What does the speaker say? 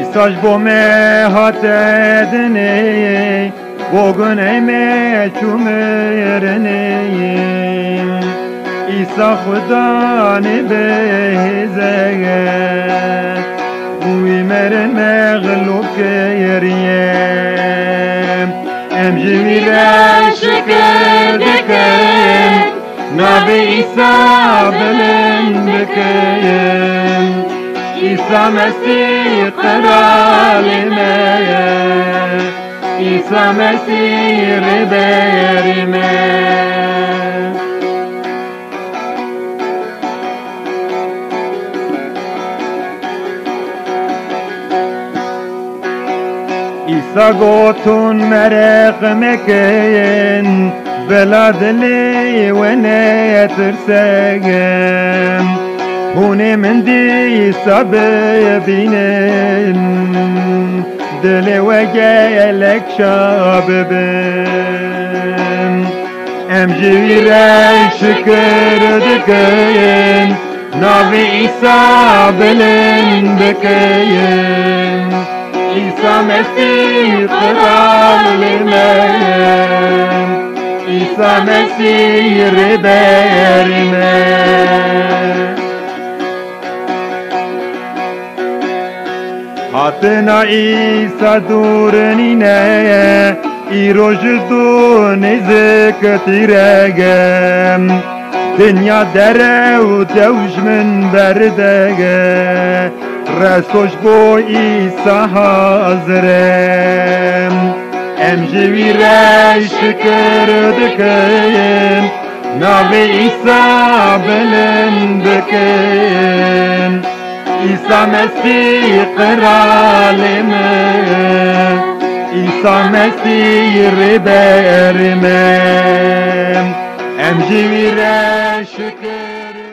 İsaç bo me hatedini bugün eme çumerni İsa Xudanı behizege Uymer meğlup keriyem Emjivire şükür dikim Nabi İsa bilin dikim İsa Mesih kralime İsa Mesih rehberime İsa gotun merek mekeyin Beladli ve ne tırsegem Hune min di sabibinin Dili ve gelek şabibim Emcivire şükür dikin Nabi İsa bilin dikin İsa Mesih kralime İsa Mesih rehberime Hatına İsa durenine İrojdu nezeketiregem Dünya derev devşmin berdege Resoş bu İsa hazrem Emjivire şükür dikin Nabi İsa bilin dikin İsa Mesih kralime İsa Mesih rehberime Emjivire şükür